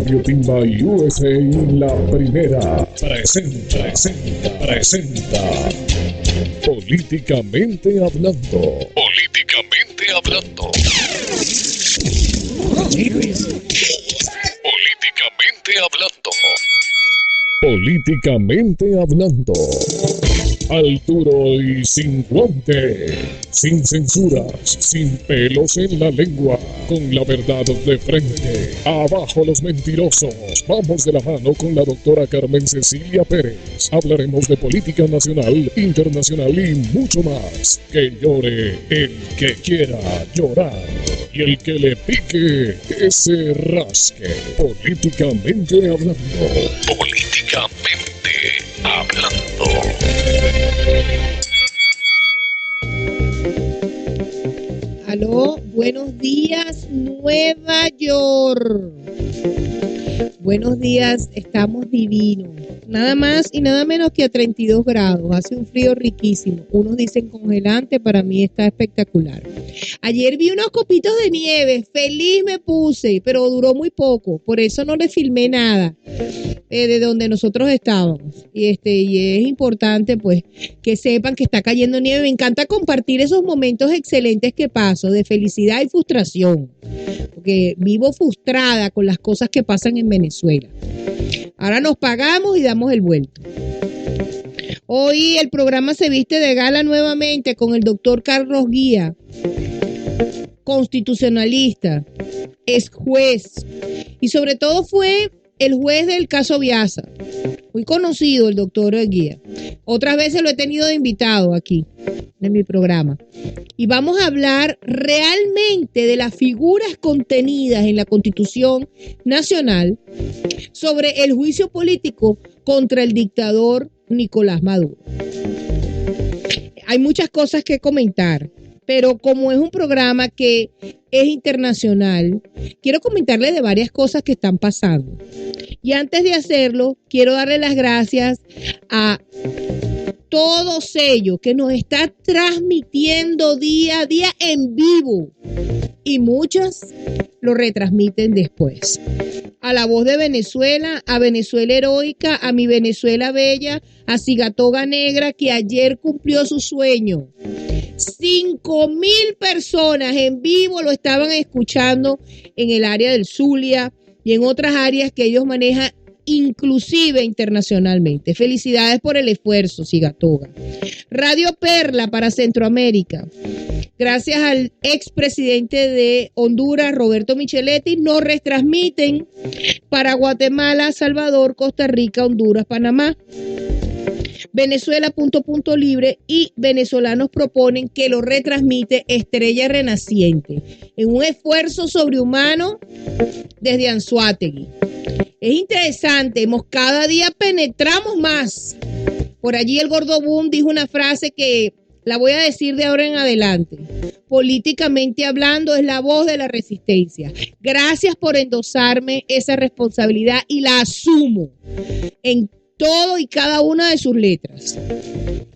Radio Timba USA, la primera, presenta Políticamente Hablando. Políticamente Hablando. Políticamente Hablando. Al duro y sin guante, sin censuras, sin pelos en la lengua, con la verdad de frente. Abajo los mentirosos. Vamos de la mano con la doctora Carmen Cecilia Pérez. Hablaremos de política nacional, internacional y mucho más. Que llore el que quiera llorar. Y el que le pique, que se rasque. Políticamente Hablando. Políticamente Hablando. Aló, buenos días, Nueva York. Buenos días, estamos divinos. Nada más y nada menos que a 32 grados. Hace un frío riquísimo. Unos dicen congelante, para mí está espectacular. Ayer vi unos copitos de nieve, feliz me puse, pero duró muy poco. Por eso no le filmé nada de donde nosotros estábamos. Y es importante pues que sepan que está cayendo nieve. Me encanta compartir esos momentos excelentes que paso de felicidad y frustración. Porque vivo frustrada con las cosas que pasan en Venezuela. Ahora nos pagamos y damos el vuelto. Hoy el programa se viste de gala nuevamente con el doctor Carlos Guía, constitucionalista, es juez y sobre todo fue el juez del caso Viasa. Muy conocido el doctor Guía. Otras veces lo he tenido de invitado aquí en mi programa. Y vamos a hablar realmente de las figuras contenidas en la Constitución Nacional sobre el juicio político contra el dictador Nicolás Maduro. Hay muchas cosas que comentar, pero como es un programa que es internacional, quiero comentarles de varias cosas que están pasando. Y antes de hacerlo, quiero darle las gracias a todos ellos que nos están transmitiendo día a día en vivo. Y muchas lo retransmiten después. A La Voz de Venezuela, a Venezuela Heroica, a Mi Venezuela Bella, a Cigatoga Negra, que ayer cumplió su sueño. 5,000 personas en vivo lo estaban escuchando en el área del Zulia y en otras áreas que ellos manejan, inclusive internacionalmente. Felicidades por el esfuerzo, Cigatoga. Radio Perla para Centroamérica. Gracias al expresidente de Honduras, Roberto Micheletti, nos retransmiten para Guatemala, Salvador, Costa Rica, Honduras, Panamá. Venezuela Libre y venezolanos proponen que lo retransmite Estrella Renaciente en un esfuerzo sobrehumano desde Anzoátegui. Es interesante, cada día penetramos más. Por allí el Gordo Boom dijo una frase que la voy a decir de ahora en adelante. Políticamente hablando, es la voz de la resistencia. Gracias por endosarme esa responsabilidad y la asumo en todo y cada una de sus letras.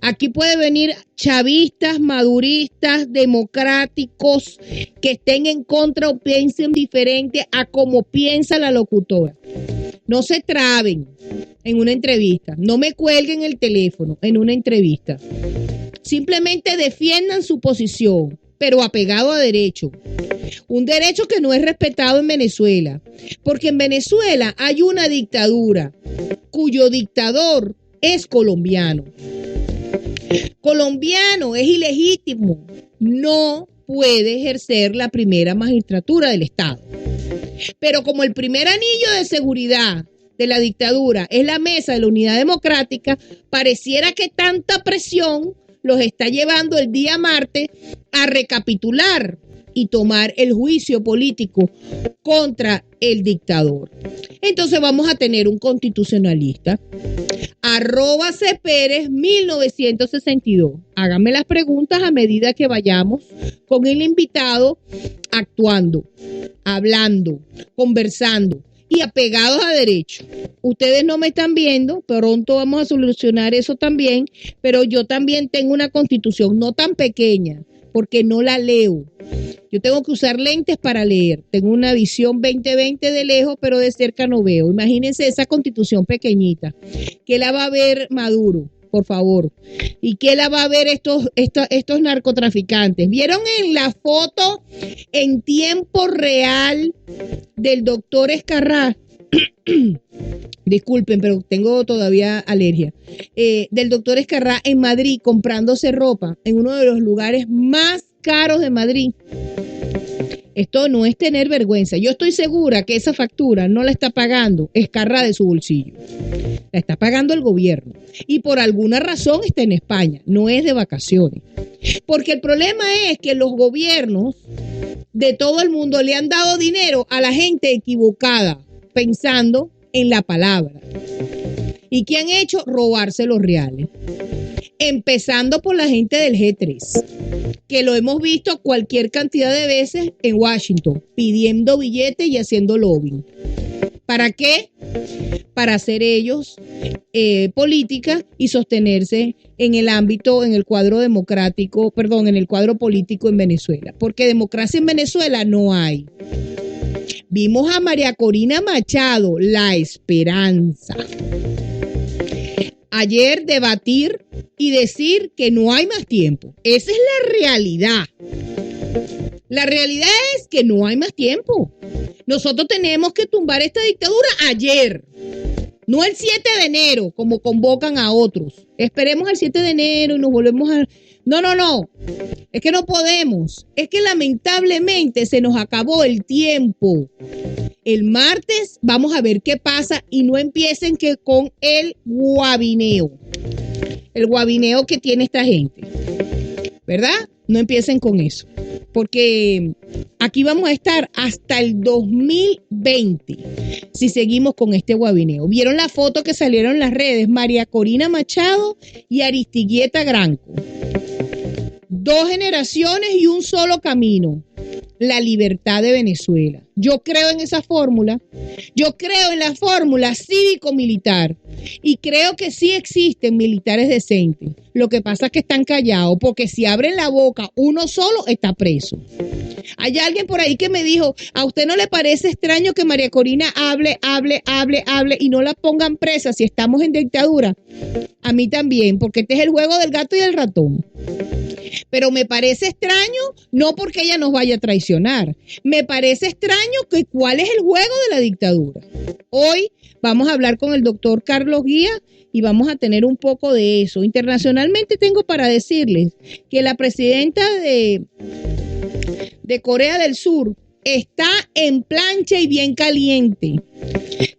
Aquí puede venir chavistas, maduristas, democráticos, que estén en contra o piensen diferente a como piensa la locutora. No se traben en una entrevista, no me cuelguen el teléfono en una entrevista. Simplemente defiendan su posición, pero apegado a derecho. Un derecho que no es respetado en Venezuela, porque en Venezuela hay una dictadura cuyo dictador es colombiano. Colombiano, es ilegítimo, no puede ejercer la primera magistratura del Estado. Pero como el primer anillo de seguridad de la dictadura es la mesa de la unidad democrática, pareciera que tanta presión los está llevando el día martes a recapitular y tomar el juicio político contra el dictador. Entonces vamos a tener un constitucionalista, @CPérez 1962. Háganme las preguntas a medida que vayamos con el invitado, actuando, hablando, conversando y apegados a derecho. Ustedes no me están viendo, pronto vamos a solucionar eso también, pero yo también tengo una constitución no tan pequeña, porque no la leo. Yo tengo que usar lentes para leer. Tengo una visión 20/20 de lejos, pero de cerca no veo. Imagínense esa Constitución pequeñita. ¿Qué la va a ver Maduro? Por favor. ¿Y qué la va a ver estos narcotraficantes? ¿Vieron en la foto en tiempo real del doctor Escarrá? Disculpen, pero tengo todavía alergia. Del doctor Escarrá en Madrid comprándose ropa en uno de los lugares más caros de Madrid. Esto no es tener vergüenza. Yo estoy segura que esa factura no la está pagando Escarrá de su bolsillo. La está pagando el gobierno. Y por alguna razón está en España. No es de vacaciones. Porque el problema es que los gobiernos de todo el mundo le han dado dinero a la gente equivocada, pensando en la palabra. ¿Y qué han hecho? Robarse los reales. Empezando por la gente del G3, que lo hemos visto cualquier cantidad de veces en Washington, pidiendo billetes y haciendo lobbying. ¿Para qué? Para hacer ellos política y sostenerse en el ámbito, en el cuadro democrático, perdón, en el cuadro político en Venezuela. Porque democracia en Venezuela no hay. Vimos a María Corina Machado, la esperanza. Ayer debatir y decir que no hay más tiempo. Esa es la realidad. La realidad es que no hay más tiempo. Nosotros tenemos que tumbar esta dictadura ayer. No el 7 de enero, como convocan a otros. Esperemos al 7 de enero y nos volvemos a... No. Es que no podemos. Es que lamentablemente se nos acabó el tiempo. El martes vamos a ver qué pasa y no empiecen que con el guabineo. El guabineo que tiene esta gente. ¿Verdad? No empiecen con eso. Porque aquí vamos a estar hasta el 2020 si seguimos con este guabineo. ¿Vieron la foto que salieron en las redes? María Corina Machado y Aristigueta Granco. 2 generaciones y un solo camino. La libertad de Venezuela. Yo creo en esa fórmula. Yo creo en la fórmula cívico-militar. Y creo que sí existen militares decentes. Lo que pasa es que están callados, porque si abren la boca, uno solo está preso. Hay alguien por ahí que me dijo, ¿a usted no le parece extraño que María Corina hable y no la pongan presa si estamos en dictadura? A mí también, porque este es el juego del gato y del ratón. Pero me parece extraño, no porque ella nos vaya a traicionar. Me parece extraño que cuál es el juego de la dictadura. Hoy vamos a hablar con el doctor Carlos Guía y vamos a tener un poco de eso. Internacionalmente tengo para decirles que la presidenta de Corea del Sur está en plancha y bien caliente.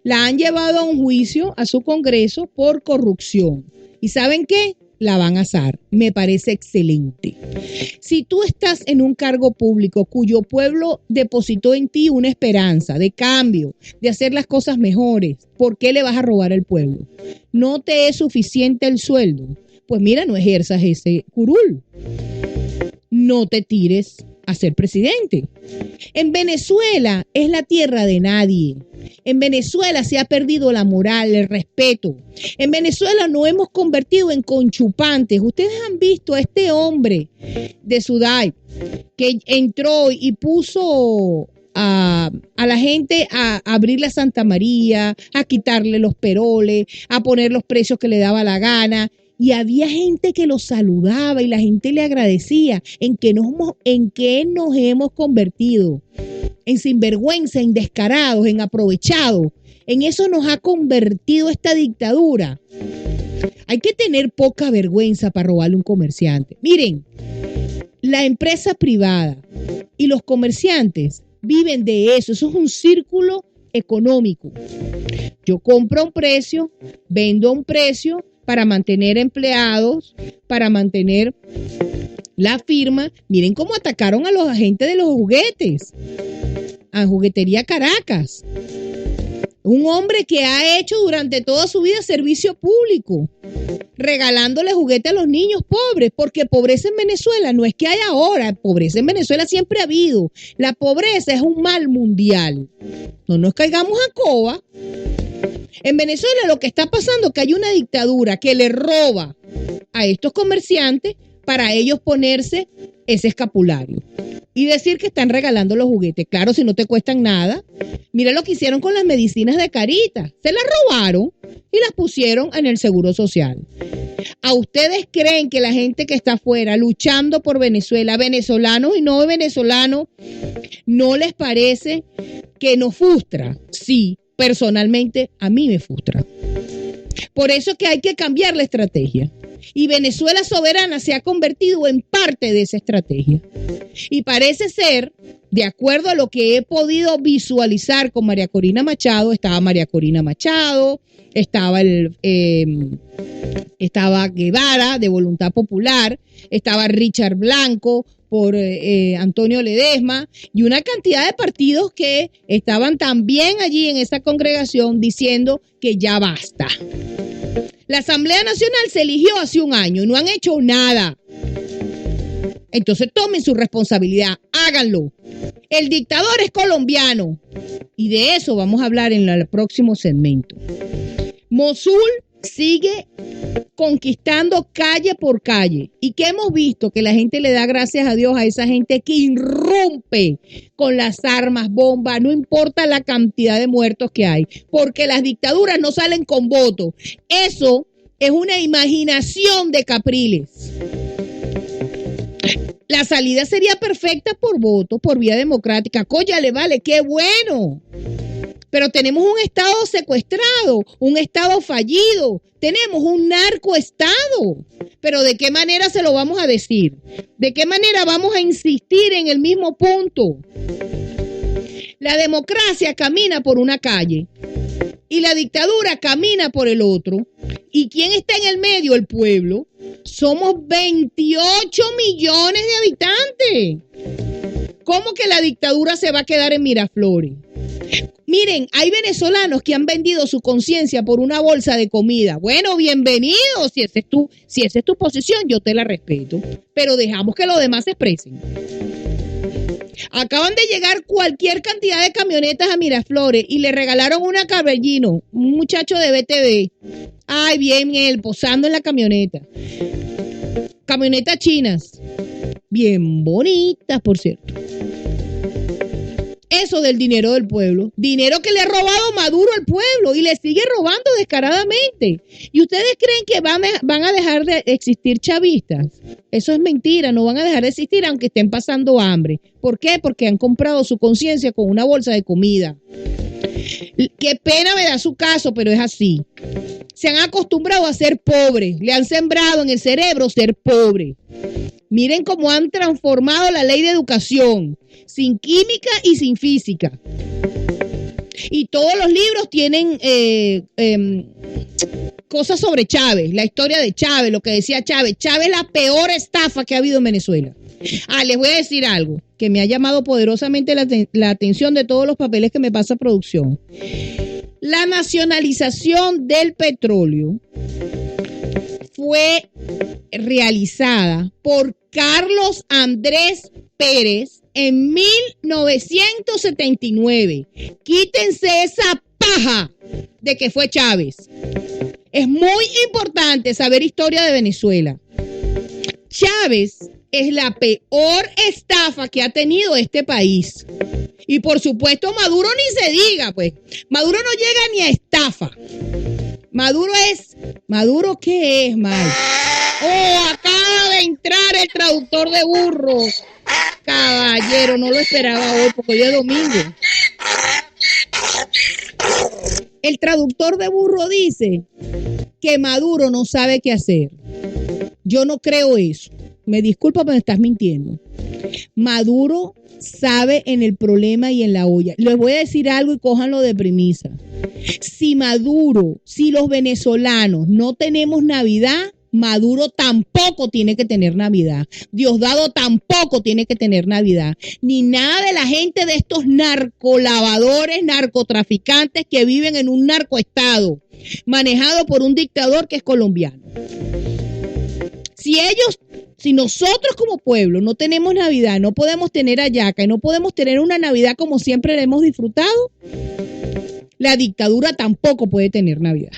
La han llevado a un juicio a su Congreso por corrupción. ¿Y saben qué? La van a asar. Me parece excelente. Si tú estás en un cargo público cuyo pueblo depositó en ti una esperanza de cambio, de hacer las cosas mejores, ¿por qué le vas a robar al pueblo? ¿No te es suficiente el sueldo? Pues mira, no ejerzas ese curul. No te tires a ser presidente. En Venezuela es la tierra de nadie. En Venezuela se ha perdido la moral, el respeto. En Venezuela nos hemos convertido en conchupantes. Ustedes han visto a este hombre de Sudai que entró y puso a la gente a abrir la Santa María, a quitarle los peroles, a poner los precios que le daba la gana. Y había gente que lo saludaba y la gente le agradecía. ¿En qué nos hemos convertido? En sinvergüenza, en descarados, en aprovechados. En eso nos ha convertido esta dictadura. Hay que tener poca vergüenza para robarle a un comerciante. Miren, la empresa privada y los comerciantes viven de eso. Eso es un círculo económico. Yo compro a un precio, vendo a un precio, para mantener empleados, para mantener la firma. Miren cómo atacaron a los agentes de los juguetes, a Juguetería Caracas. Un hombre que ha hecho durante toda su vida servicio público, regalándole juguetes a los niños pobres, porque pobreza en Venezuela no es que hay ahora, pobreza en Venezuela siempre ha habido. La pobreza es un mal mundial. No nos caigamos a coba. En Venezuela lo que está pasando es que hay una dictadura que le roba a estos comerciantes para ellos ponerse ese escapulario y decir que están regalando los juguetes. Claro, si no te cuestan nada. Mira lo que hicieron con las medicinas de Carita. Se las robaron y las pusieron en el Seguro Social. ¿A ustedes creen que la gente que está afuera luchando por Venezuela, venezolanos y no venezolanos, no les parece que nos frustra? Sí, personalmente a mí me frustra. Por eso es que hay que cambiar la estrategia. Y Venezuela Soberana se ha convertido en parte de esa estrategia. Y parece ser, de acuerdo a lo que he podido visualizar con María Corina Machado, estaba María Corina Machado, estaba Guevara de Voluntad Popular, estaba Richard Blanco por Antonio Ledesma y una cantidad de partidos que estaban también allí en esa congregación diciendo que ya basta. La Asamblea Nacional se eligió hace un año y no han hecho nada. Entonces tomen su responsabilidad, háganlo. El dictador es colombiano y de eso vamos a hablar en el próximo segmento. Mosul sigue conquistando calle por calle. ¿Y qué hemos visto? Que la gente le da gracias a Dios a esa gente que irrumpe con las armas, bombas, no importa la cantidad de muertos que hay, porque las dictaduras no salen con votos. Eso es una imaginación de Capriles. La salida sería perfecta por voto, por vía democrática. Cóllale, vale, qué bueno. Pero tenemos un Estado secuestrado, un Estado fallido, tenemos un narcoestado. Pero ¿de qué manera se lo vamos a decir? ¿De qué manera vamos a insistir en el mismo punto? La democracia camina por una calle y la dictadura camina por el otro. ¿Y quién está en el medio? El pueblo. Somos 28 millones de habitantes. ¿Cómo que la dictadura se va a quedar en Miraflores? Miren, hay venezolanos que han vendido su conciencia por una bolsa de comida. Bueno, bienvenido. Si esa es tu posición, yo te la respeto. Pero dejamos que los demás se expresen. Acaban de llegar cualquier cantidad de camionetas a Miraflores y le regalaron una Cabellino, un muchacho de BTV. Ay, bien, él posando en la camioneta. Camionetas chinas. Bien bonitas, por cierto. Eso del dinero del pueblo, dinero que le ha robado Maduro al pueblo y le sigue robando descaradamente. ¿Y ustedes creen que van a dejar de existir chavistas? Eso es mentira, no van a dejar de existir aunque estén pasando hambre. ¿Por qué? Porque han comprado su conciencia con una bolsa de comida. Qué pena me da su caso, pero es así. Se han acostumbrado a ser pobres, le han sembrado en el cerebro ser pobre. Miren cómo han transformado la ley de educación, sin química y sin física. Y todos los libros tienen cosas sobre Chávez, la historia de Chávez, lo que decía Chávez. Chávez es la peor estafa que ha habido en Venezuela. Les voy a decir algo que me ha llamado poderosamente la atención de todos los papeles que me pasa producción. La nacionalización del petróleo fue realizada por Carlos Andrés Pérez en 1979. Quítense esa paja de que fue Chávez. Es muy importante saber historia de Venezuela. Chávez es la peor estafa que ha tenido este país. Y por supuesto Maduro ni se diga, pues. Maduro no llega ni a estafa. ¿Maduro qué es, Mike? Oh, acaba de entrar el traductor de burro. Caballero, no lo esperaba hoy porque hoy es domingo. El traductor de burro dice que Maduro no sabe qué hacer. Yo no creo eso. Me disculpa, pero me estás mintiendo. Maduro sabe en el problema y en la olla. Les voy a decir algo y cójanlo de premisa. Si los venezolanos no tenemos Navidad, Maduro tampoco tiene que tener Navidad. Diosdado tampoco tiene que tener Navidad. Ni nada de la gente de estos narcolavadores, narcotraficantes que viven en un narcoestado manejado por un dictador que es colombiano. Si nosotros como pueblo no tenemos Navidad, no podemos tener hallaca y no podemos tener una Navidad como siempre la hemos disfrutado, la dictadura tampoco puede tener Navidad.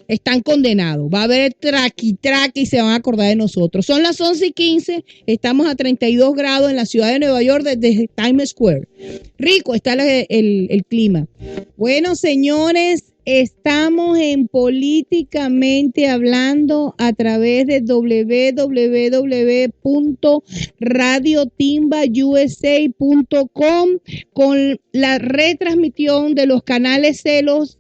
Están condenados. Va a haber traqui y se van a acordar de nosotros. Son las 11:15. Estamos a 32 grados en la ciudad de Nueva York desde Times Square. Rico está el clima. Bueno, señores, estamos en Políticamente Hablando a través de www.radiotimbausa.com con la retransmisión de los canales celos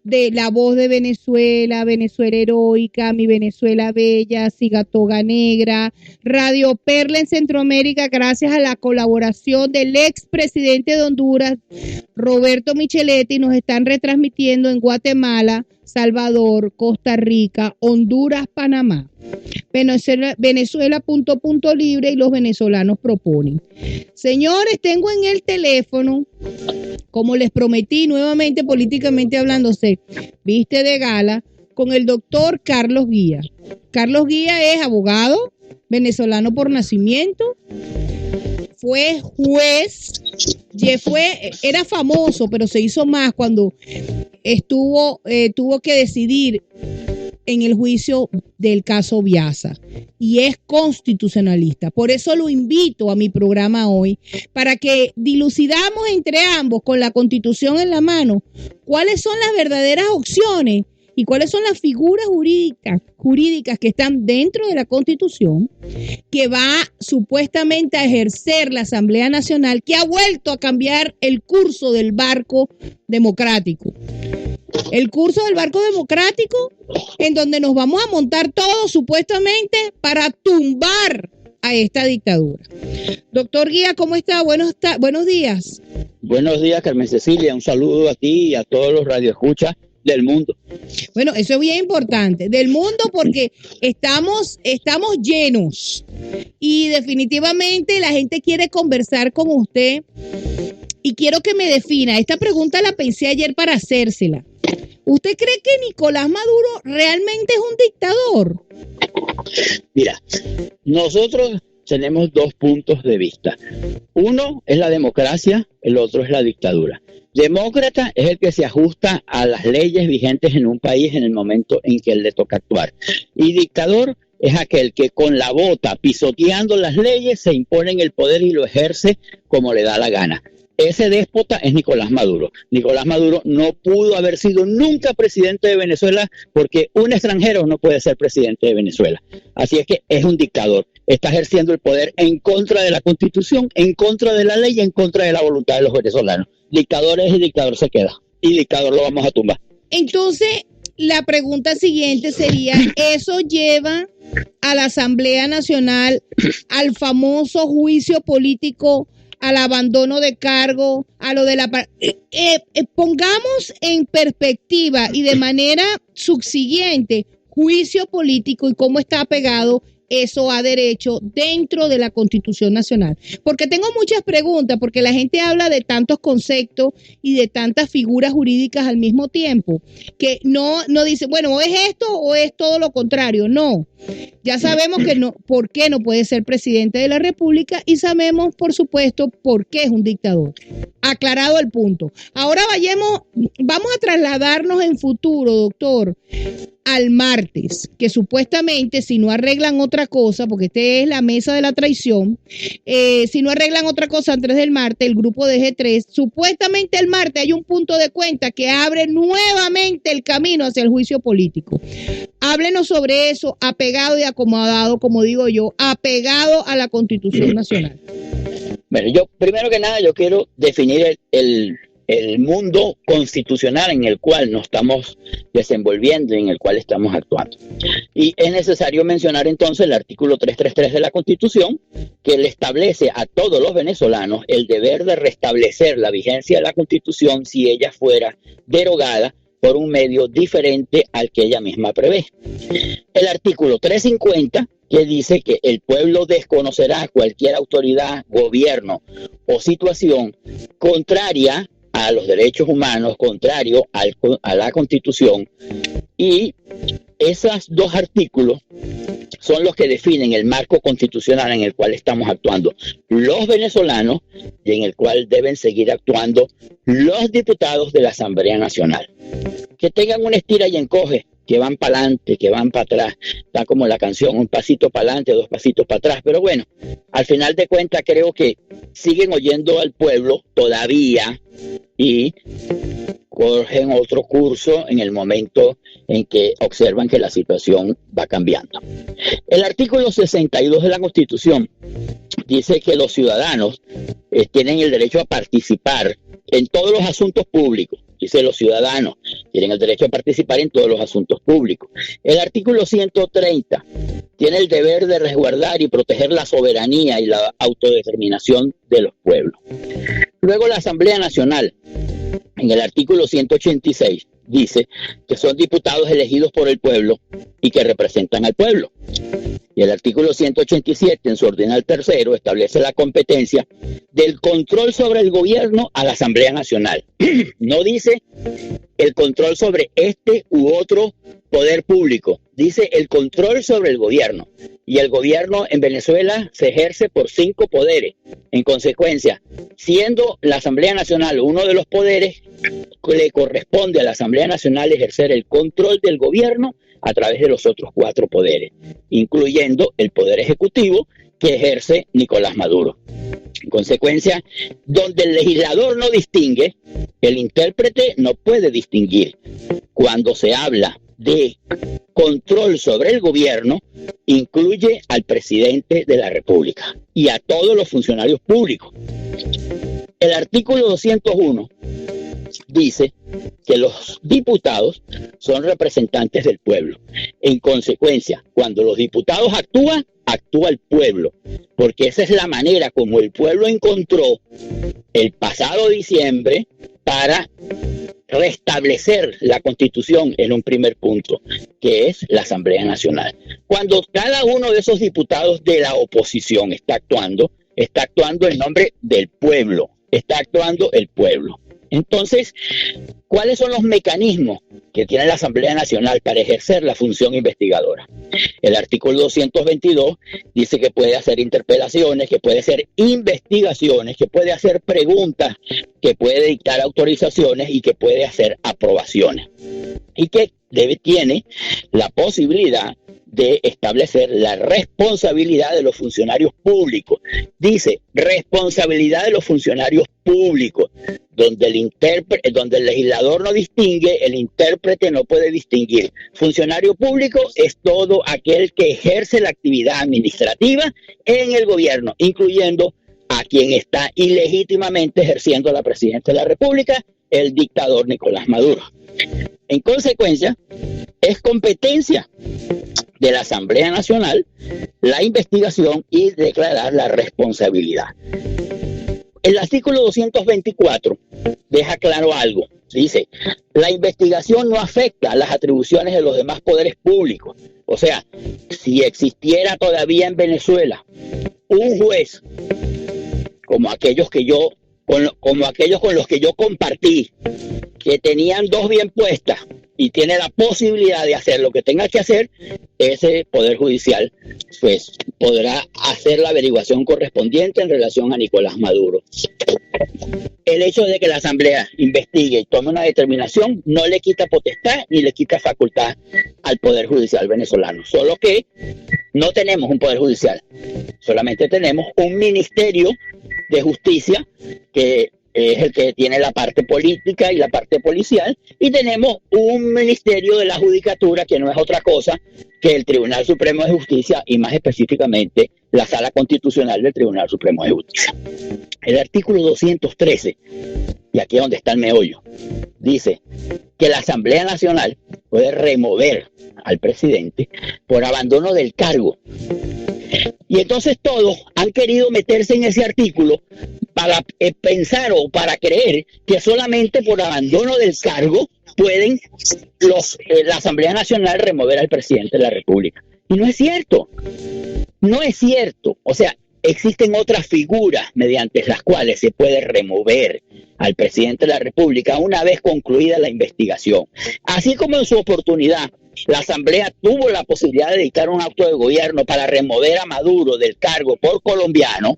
de La Voz de Venezuela, Venezuela Heroica, Mi Venezuela Bella, Cigatoga Negra, Radio Perla en Centroamérica, gracias a la colaboración del expresidente de Honduras, Roberto Micheletti. Nos están retransmitiendo en Guatemala, Salvador, Costa Rica, Honduras, Panamá. Venezuela punto libre y los venezolanos proponen. Señores, tengo en el teléfono, como les prometí, nuevamente Políticamente Hablándose, viste de gala, con el doctor Carlos Guía. Carlos Guía es abogado, venezolano por nacimiento, fue juez, era famoso, pero se hizo más cuando tuvo que decidir en el juicio del caso Biasa, y es constitucionalista. Por eso lo invito a mi programa hoy, para que dilucidamos entre ambos, con la Constitución en la mano, cuáles son las verdaderas opciones y cuáles son las figuras jurídicas que están dentro de la Constitución, que va supuestamente a ejercer la Asamblea Nacional, que ha vuelto a cambiar el curso del barco democrático. El curso del barco democrático, en donde nos vamos a montar todos supuestamente para tumbar a esta dictadura. Doctor Guía, ¿cómo está? Buenos días. Buenos días, Carmen Cecilia. Un saludo a ti y a todos los radioescuchas del mundo. Bueno, eso es bien importante, del mundo, porque estamos llenos y definitivamente la gente quiere conversar con usted, y quiero que me defina. Esta pregunta la pensé ayer para hacérsela. ¿Usted cree que Nicolás Maduro realmente es un dictador? Mira, nosotros tenemos dos puntos de vista. Uno es la democracia, el otro es la dictadura. Demócrata es el que se ajusta a las leyes vigentes en un país en el momento en que le toca actuar. Y dictador es aquel que con la bota, pisoteando las leyes, se impone en el poder y lo ejerce como le da la gana. Ese déspota es Nicolás Maduro. Nicolás Maduro no pudo haber sido nunca presidente de Venezuela, porque un extranjero no puede ser presidente de Venezuela. Así es que es un dictador. Está ejerciendo el poder en contra de la Constitución, en contra de la ley y en contra de la voluntad de los venezolanos. Dictador es y dictador se queda. Y dictador lo vamos a tumbar. Entonces, la pregunta siguiente sería, ¿eso lleva a la Asamblea Nacional al famoso juicio político, al abandono de cargo, a lo de la... pongamos en perspectiva y de manera subsiguiente juicio político y cómo está pegado eso a derecho dentro de la Constitución Nacional? Porque tengo muchas preguntas, porque la gente habla de tantos conceptos y de tantas figuras jurídicas al mismo tiempo, que no dice, bueno, o es esto o es todo lo contrario. No, ya sabemos que no, por qué no puede ser presidente de la República, y sabemos, por supuesto, por qué es un dictador. Aclarado el punto. Ahora vamos a trasladarnos en futuro, doctor, al martes, que supuestamente, si no arreglan otra cosa, porque esta es la mesa de la traición, si no arreglan otra cosa antes del martes, el grupo de G3, supuestamente el martes hay un punto de cuenta que abre nuevamente el camino hacia el juicio político. Háblenos sobre eso, apegado y acomodado, como digo yo, apegado a la Constitución Nacional. Bueno, yo primero que nada yo quiero definir el mundo constitucional en el cual nos estamos desenvolviendo y en el cual estamos actuando. Y es necesario mencionar entonces el artículo 333 de la Constitución, que le establece a todos los venezolanos el deber de restablecer la vigencia de la Constitución si ella fuera derogada por un medio diferente al que ella misma prevé. El artículo 350, que dice que el pueblo desconocerá cualquier autoridad, gobierno o situación contraria a los derechos humanos, contrario a la Constitución. Y esos dos artículos son los que definen el marco constitucional en el cual estamos actuando los venezolanos y en el cual deben seguir actuando los diputados de la Asamblea Nacional. Que tengan un estira y encoge, que van para adelante, que van para atrás. Está como la canción, un pasito para adelante, dos pasitos para atrás. Pero bueno, al final de cuentas creo que siguen oyendo al pueblo todavía y cogen otro curso en el momento en que observan que la situación va cambiando. El artículo 62 de la Constitución dice que los ciudadanos tienen el derecho a participar en todos los asuntos públicos. Dice los ciudadanos tienen el derecho a participar en todos los asuntos públicos. El artículo 130 tiene el deber de resguardar y proteger la soberanía y la autodeterminación de los pueblos. Luego la Asamblea Nacional, en el artículo 186, dice que son diputados elegidos por el pueblo y que representan al pueblo. Y el artículo 187, en su ordinal tercero, establece la competencia del control sobre el gobierno a la Asamblea Nacional. No dice el control sobre este u otro poder público, dice el control sobre el gobierno. Y el gobierno en Venezuela se ejerce por 5 poderes. En consecuencia, siendo la Asamblea Nacional uno de los poderes, le corresponde a la Asamblea Nacional ejercer el control del gobierno a través de los otros 4 poderes, incluyendo el poder ejecutivo que ejerce Nicolás Maduro. En consecuencia, donde el legislador no distingue, el intérprete no puede distinguir. Cuando se habla de control sobre el gobierno, incluye al presidente de la República y a todos los funcionarios públicos. El artículo 201 dice que los diputados son representantes del pueblo. En consecuencia, cuando los diputados actúan, actúa el pueblo, porque esa es la manera como el pueblo encontró el pasado diciembre para restablecer la Constitución en un primer punto, que es la Asamblea Nacional. Cuando cada uno de esos diputados de la oposición está actuando en nombre del pueblo, está actuando el pueblo. Entonces, ¿cuáles son los mecanismos que tiene la Asamblea Nacional para ejercer la función investigadora? El artículo 222 dice que puede hacer interpelaciones, que puede hacer investigaciones, que puede hacer preguntas, que puede dictar autorizaciones y que puede hacer aprobaciones. Y que tiene la posibilidad de establecer la responsabilidad de los funcionarios públicos. Dice, responsabilidad de los funcionarios públicos, donde el legislador no distingue, el intérprete no puede distinguir. Funcionario público es todo aquel que ejerce la actividad administrativa en el gobierno, incluyendo a quien está ilegítimamente ejerciendo la presidencia de la República, el dictador Nicolás Maduro. En consecuencia, es competencia de la Asamblea Nacional la investigación y declarar la responsabilidad. El artículo 224 deja claro algo. Dice, la investigación no afecta a las atribuciones de los demás poderes públicos. O sea, si existiera todavía en Venezuela un juez como aquellos con los que yo compartí, que tenían 2 bien puestas y tiene la posibilidad de hacer lo que tenga que hacer, ese Poder Judicial pues podrá hacer la averiguación correspondiente en relación a Nicolás Maduro. El hecho de que la Asamblea investigue y tome una determinación no le quita potestad ni le quita facultad al Poder Judicial venezolano, solo que no tenemos un Poder Judicial, solamente tenemos un Ministerio de Justicia que es el que tiene la parte política y la parte policial, y tenemos un Ministerio de la Judicatura que no es otra cosa que el Tribunal Supremo de Justicia y más específicamente la Sala Constitucional del Tribunal Supremo de Justicia. El artículo 213, y aquí es donde está el meollo, dice que la Asamblea Nacional puede remover al presidente por abandono del cargo. Y entonces todos han querido meterse en ese artículo para pensar o para creer que solamente por abandono del cargo pueden la Asamblea Nacional remover al presidente de la República. Y no es cierto. No es cierto. O sea, existen otras figuras mediante las cuales se puede remover al presidente de la República una vez concluida la investigación. Así como en su oportunidad la Asamblea tuvo la posibilidad de dictar un acto de gobierno para remover a Maduro del cargo por colombiano,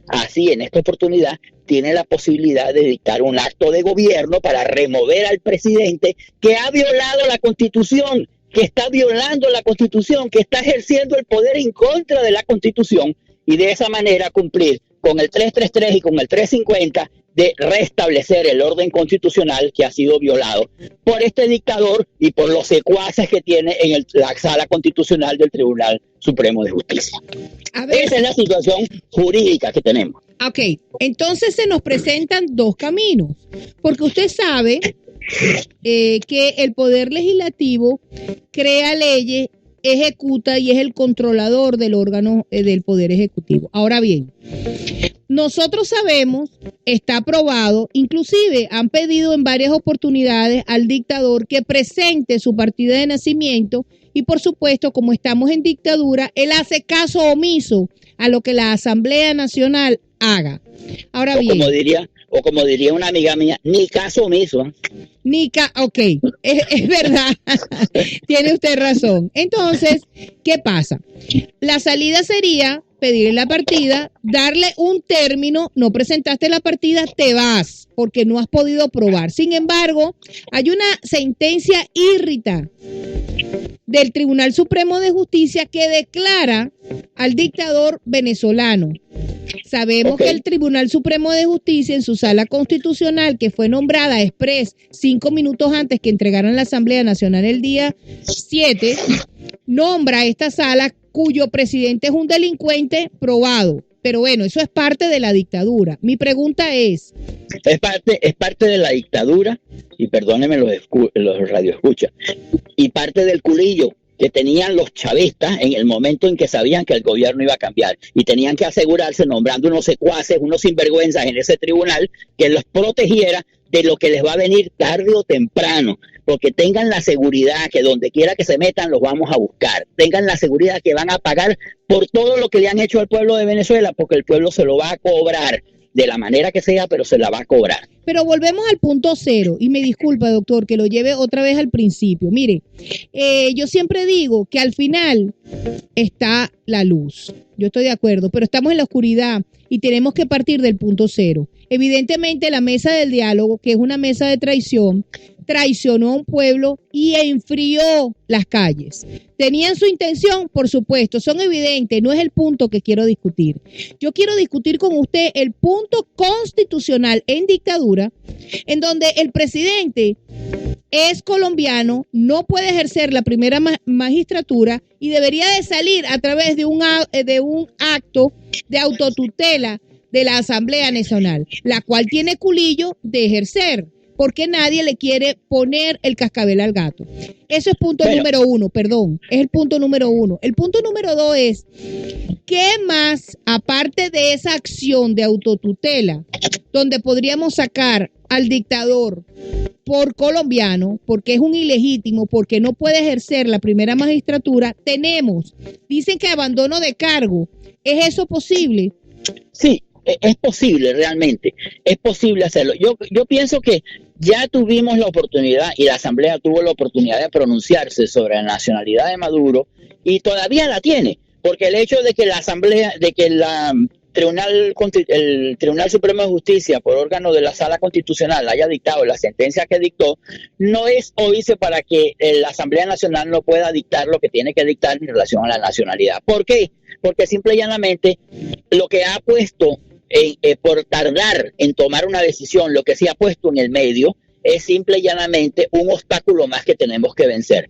así en esta oportunidad tiene la posibilidad de dictar un acto de gobierno para remover al presidente que ha violado la Constitución, que está violando la Constitución, que está ejerciendo el poder en contra de la Constitución, y de esa manera cumplir con el 333 y con el 350 de restablecer el orden constitucional que ha sido violado por este dictador y por los secuaces que tiene en la sala constitucional del Tribunal Supremo de Justicia. Esa es la situación jurídica que tenemos. Ok, entonces se nos presentan dos caminos, porque usted sabe que el Poder Legislativo crea leyes, ejecuta y es el controlador del órgano del Poder Ejecutivo. Ahora bien, nosotros sabemos, está aprobado, inclusive han pedido en varias oportunidades al dictador que presente su partida de nacimiento y por supuesto, como estamos en dictadura, él hace caso omiso a lo que la Asamblea Nacional haga. Ahora bien, como diría una amiga mía, ni caso omiso. Ok, es verdad, tiene usted razón. Entonces, ¿qué pasa? La salida sería pedirle la partida, darle un término, no presentaste la partida, te vas, porque no has podido probar. Sin embargo, hay una sentencia írrita del Tribunal Supremo de Justicia que declara al dictador venezolano. Sabemos que el Tribunal Supremo de Justicia en su sala constitucional, que fue nombrada express 5 minutos antes que entregaran la Asamblea Nacional el día 7, nombra esta sala cuyo presidente es un delincuente probado. Pero bueno, eso es parte de la dictadura. Mi pregunta es parte de la dictadura, y perdónenme los radioescuchas, y parte del culillo que tenían los chavistas en el momento en que sabían que el gobierno iba a cambiar y tenían que asegurarse nombrando unos secuaces, unos sinvergüenzas en ese tribunal que los protegiera de lo que les va a venir tarde o temprano, porque tengan la seguridad que donde quiera que se metan los vamos a buscar, tengan la seguridad que van a pagar por todo lo que le han hecho al pueblo de Venezuela, porque el pueblo se lo va a cobrar de la manera que sea, pero se la va a cobrar. Pero volvemos al punto cero, y me disculpa, doctor, que lo lleve otra vez al principio. Mire, yo siempre digo que al final está la luz. Yo estoy de acuerdo, pero estamos en la oscuridad y tenemos que partir del punto cero. Evidentemente, la mesa del diálogo, que es una mesa de traición, traicionó a un pueblo y enfrió las calles. ¿Tenían su intención? Por supuesto, son evidentes, no es el punto que quiero discutir. Yo quiero discutir con usted el punto constitucional en dictadura, en donde el presidente es colombiano, no puede ejercer la primera magistratura y debería de salir a través de un acto de autotutela de la Asamblea Nacional, la cual tiene culillo de ejercer, porque nadie le quiere poner el cascabel al gato. Eso es punto número uno, perdón, es el punto número uno. El punto número dos es, ¿qué más, aparte de esa acción de autotutela, donde podríamos sacar al dictador por colombiano, porque es un ilegítimo, porque no puede ejercer la primera magistratura, tenemos? Dicen que abandono de cargo. ¿Es eso posible? Sí, es posible realmente, es posible hacerlo. Yo pienso que ya tuvimos la oportunidad y la Asamblea tuvo la oportunidad de pronunciarse sobre la nacionalidad de Maduro y todavía la tiene, porque el hecho de que la Asamblea, de que el Tribunal Supremo de Justicia, por órgano de la Sala Constitucional, haya dictado la sentencia que dictó, no es óbice para que la Asamblea Nacional no pueda dictar lo que tiene que dictar en relación a la nacionalidad. ¿Por qué? Porque simple y llanamente lo que ha puesto por tardar en tomar una decisión, lo que se ha puesto en el medio es simple y llanamente un obstáculo más que tenemos que vencer.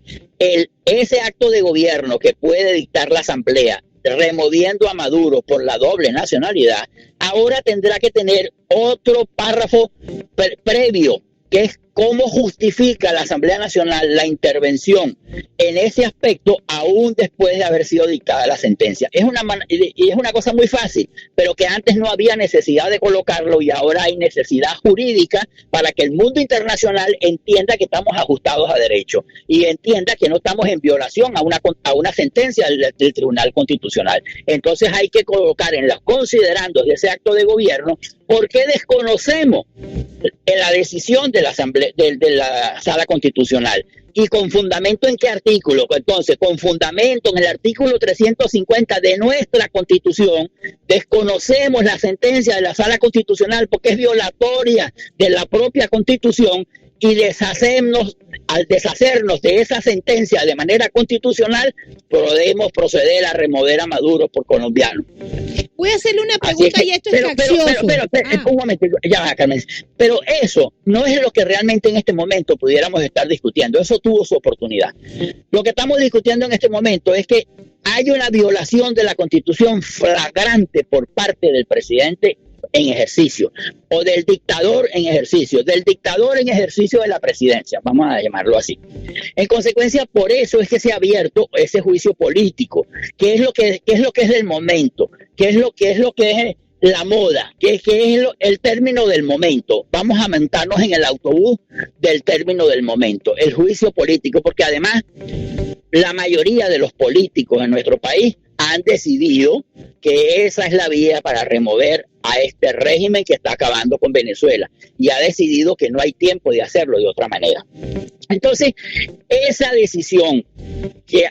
Ese acto de gobierno que puede dictar la Asamblea removiendo a Maduro por la doble nacionalidad, ahora tendrá que tener otro párrafo previo, que es cómo justifica la Asamblea Nacional la intervención en ese aspecto aún después de haber sido dictada la sentencia. Es una cosa muy fácil, pero que antes no había necesidad de colocarlo y ahora hay necesidad jurídica para que el mundo internacional entienda que estamos ajustados a derecho y entienda que no estamos en violación a una sentencia del Tribunal Constitucional. Entonces hay que colocar en los considerandos de ese acto de gobierno por qué desconocemos la decisión de la Asamblea de la Sala Constitucional. ¿Y con fundamento en qué artículo? Entonces, con fundamento en el artículo 350 de nuestra Constitución, desconocemos la sentencia de la Sala Constitucional porque es violatoria de la propia Constitución, y al deshacernos de esa sentencia de manera constitucional, podemos proceder a remover a Maduro por colombiano. Voy a hacerle una pregunta y esto es capcioso. Un momento, ya va, Carmen. Pero eso no es lo que realmente en este momento pudiéramos estar discutiendo. Eso tuvo su oportunidad. Lo que estamos discutiendo en este momento es que hay una violación de la Constitución flagrante por parte del presidente en ejercicio, o del dictador en ejercicio de la presidencia, vamos a llamarlo así. En consecuencia, por eso es que se ha abierto ese juicio político. ¿Qué es lo que es del momento? ¿Qué es lo que es la moda? ¿Qué es el término del momento? Vamos a montarnos en el autobús del término del momento, el juicio político, porque además la mayoría de los políticos en nuestro país han decidido que esa es la vía para remover a este régimen que está acabando con Venezuela, y ha decidido que no hay tiempo de hacerlo de otra manera. Entonces, esa decisión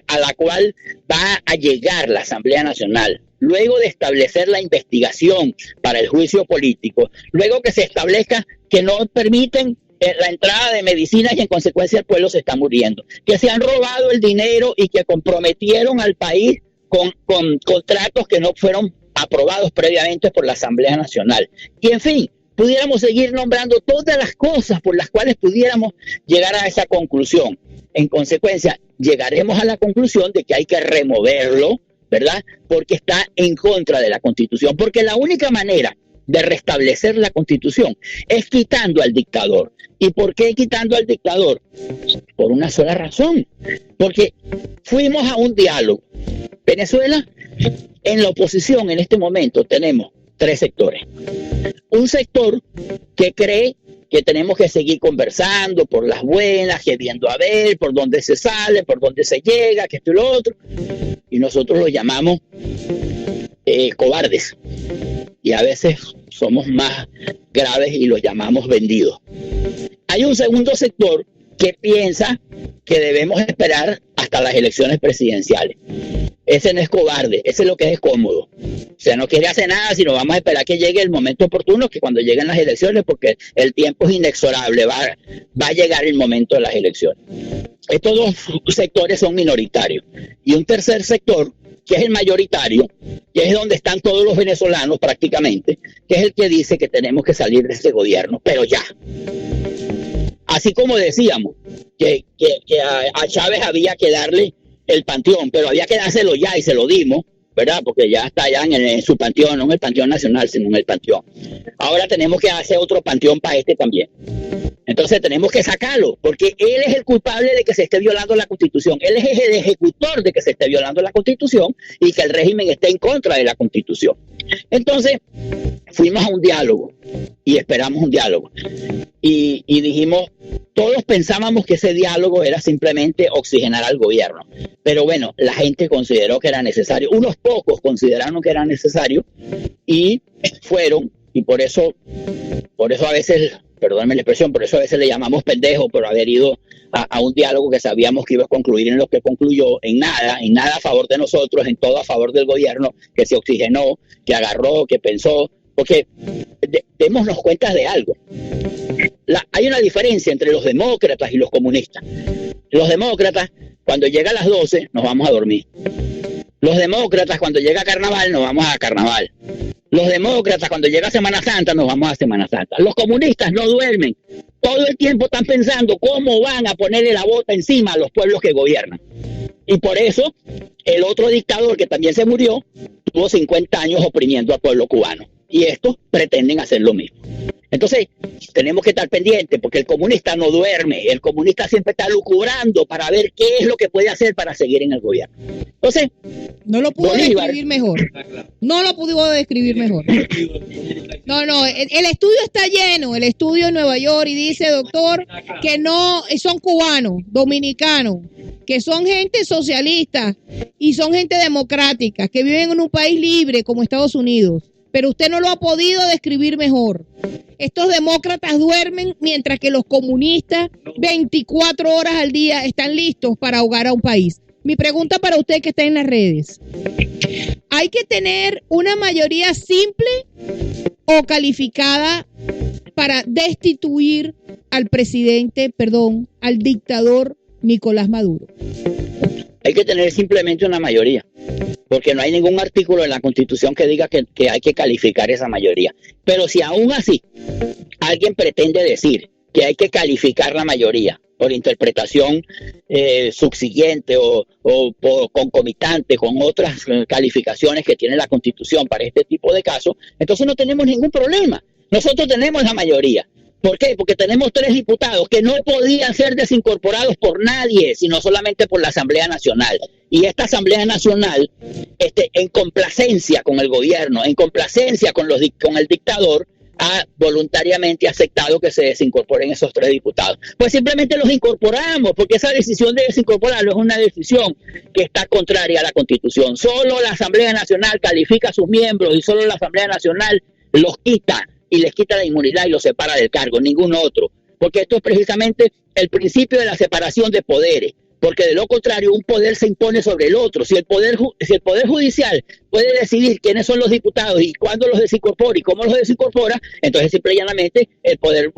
a la cual va a llegar la Asamblea Nacional, luego de establecer la investigación para el juicio político, luego que se establezca que no permiten la entrada de medicinas y en consecuencia el pueblo se está muriendo, que se han robado el dinero y que comprometieron al país con contratos que no fueron aprobados previamente por la Asamblea Nacional. Y en fin, pudiéramos seguir nombrando todas las cosas por las cuales pudiéramos llegar a esa conclusión. En consecuencia, llegaremos a la conclusión de que hay que removerlo, ¿verdad? Porque está en contra de la Constitución. Porque la única manera de restablecer la Constitución es quitando al dictador. ¿Y por qué quitando al dictador? Por una sola razón. Porque fuimos a un diálogo. Venezuela, en la oposición en este momento tenemos tres sectores. Un sector que cree que tenemos que seguir conversando por las buenas, que viendo a ver por dónde se sale, por dónde se llega, que esto y lo otro. Y nosotros lo llamamos cobardes. Y a veces somos más graves y los llamamos vendidos. Hay un segundo sector que piensa que debemos esperar hasta las elecciones presidenciales. Ese no es cobarde, ese es lo que es cómodo. O sea, no quiere hacer nada, sino vamos a esperar que llegue el momento oportuno, que cuando lleguen las elecciones, porque el tiempo es inexorable, va a llegar el momento de las elecciones. Estos dos sectores son minoritarios. Y un tercer sector, que es el mayoritario, que es donde están todos los venezolanos prácticamente, que es el que dice que tenemos que salir de este gobierno, pero ya. Así como decíamos que a Chávez había que darle el panteón, pero había que dárselo ya y se lo dimos, ¿verdad? Porque ya está allá en su panteón, no en el Panteón Nacional, sino en el panteón. Ahora tenemos que hacer otro panteón para este también. Entonces tenemos que sacarlo, porque él es el culpable de que se esté violando la Constitución. Él es el ejecutor de que se esté violando la Constitución y que el régimen esté en contra de la Constitución. Entonces fuimos a un diálogo y esperamos un diálogo. Y dijimos, todos pensábamos que ese diálogo era simplemente oxigenar al gobierno. Pero bueno, la gente consideró que era necesario. Unos pocos consideraron que era necesario y fueron. Y por eso a veces, perdónenme la expresión, por eso a veces le llamamos pendejo por haber ido a un diálogo que sabíamos que iba a concluir en lo que concluyó, en nada a favor de nosotros, en todo a favor del gobierno, que se oxigenó, que agarró, que pensó. Porque démonos cuenta de algo. Hay una diferencia entre los demócratas y los comunistas. Los demócratas, cuando llega a las 12, nos vamos a dormir. Los demócratas, cuando llega Carnaval, nos vamos a Carnaval. Los demócratas, cuando llega Semana Santa, nos vamos a Semana Santa. Los comunistas no duermen. Todo el tiempo están pensando cómo van a ponerle la bota encima a los pueblos que gobiernan. Y por eso, el otro dictador que también se murió, tuvo 50 años oprimiendo al pueblo cubano. Y estos pretenden hacer lo mismo. Entonces, tenemos que estar pendientes, porque el comunista no duerme. El comunista siempre está lucubrando para ver qué es lo que puede hacer para seguir en el gobierno. Entonces, no lo pudo describir mejor. No lo pudo describir mejor. No, el estudio está lleno, el estudio en Nueva York, y dice, doctor, que no son cubanos, dominicanos, que son gente socialista y son gente democrática, que viven en un país libre como Estados Unidos, pero usted no lo ha podido describir mejor. Estos demócratas duermen mientras que los comunistas 24 horas al día están listos para ahogar a un país. Mi pregunta para usted que está en las redes: ¿hay que tener una mayoría simple o calificada para destituir al al dictador Nicolás Maduro? Hay que tener simplemente una mayoría, porque no hay ningún artículo en la Constitución que diga que hay que calificar esa mayoría. Pero si aún así alguien pretende decir que hay que calificar la mayoría por interpretación subsiguiente o por concomitante con otras calificaciones que tiene la Constitución para este tipo de casos, entonces no tenemos ningún problema. Nosotros tenemos la mayoría. ¿Por qué? Porque tenemos 3 diputados que no podían ser desincorporados por nadie, sino solamente por la Asamblea Nacional. Y esta Asamblea Nacional, en complacencia con el gobierno, en complacencia con el dictador, ha voluntariamente aceptado que se desincorporen esos 3 diputados. Pues simplemente los incorporamos, porque esa decisión de desincorporarlos es una decisión que está contraria a la Constitución. Solo la Asamblea Nacional califica a sus miembros y solo la Asamblea Nacional los quita y les quita la inmunidad y los separa del cargo, ningún otro. Porque esto es precisamente el principio de la separación de poderes. Porque de lo contrario, un poder se impone sobre el otro. Si el poder judicial puede decidir quiénes son los diputados y cuándo los desincorpora y cómo los desincorpora, entonces simple y llanamente el poder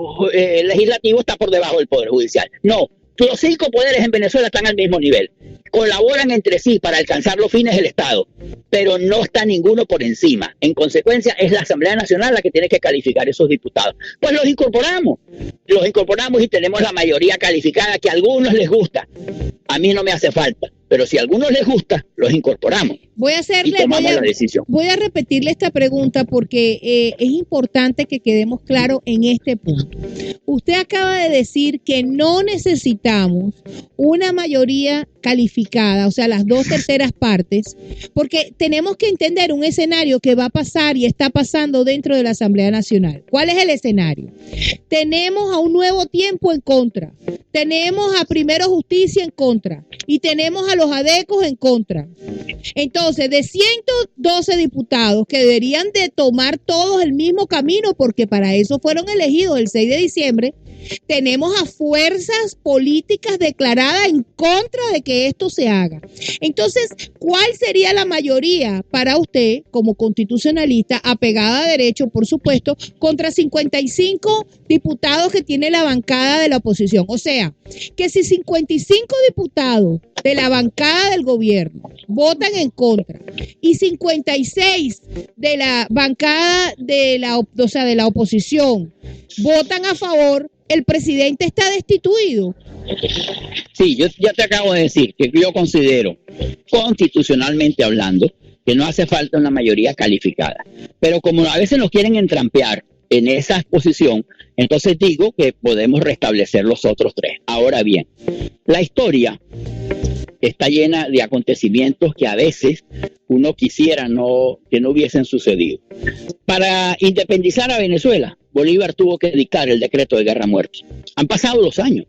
legislativo está por debajo del poder judicial. No, los 5 poderes en Venezuela están al mismo nivel. Colaboran entre sí para alcanzar los fines del Estado, pero no está ninguno por encima. En consecuencia, es la Asamblea Nacional la que tiene que calificar esos diputados. Pues los incorporamos y tenemos la mayoría calificada que a algunos les gusta. A mí no me hace falta, pero si a algunos les gusta, los incorporamos. Voy a repetirle esta pregunta porque es importante que quedemos claros en este punto. Usted acaba de decir que no necesitamos una mayoría calificada, o sea, las 2/3 partes, porque tenemos que entender un escenario que va a pasar y está pasando dentro de la Asamblea Nacional. ¿Cuál es el escenario? Tenemos a un Nuevo Tiempo en contra, tenemos a Primero Justicia en contra y tenemos a los adecos en contra. Entonces, de 112 diputados que deberían de tomar todos el mismo camino, porque para eso fueron elegidos el 6 de diciembre, tenemos a fuerzas políticas declaradas en contra de que esto se haga. Entonces, ¿cuál sería la mayoría para usted como constitucionalista, apegada a derecho, por supuesto, contra 55 diputados que tiene la bancada de la oposición? O sea, que si 55 diputados de la bancada del gobierno votan en contra y 56 de la bancada de la oposición votan a favor, el presidente está destituido. Sí, yo ya te acabo de decir que yo considero, constitucionalmente hablando, que no hace falta una mayoría calificada. Pero como a veces nos quieren entrampear en esa posición, entonces digo que podemos restablecer los otros 3. Ahora bien, la historia está llena de acontecimientos que a veces uno quisiera que no hubiesen sucedido. Para independizar a Venezuela, Bolívar tuvo que dictar el decreto de guerra-muerte. Han pasado los años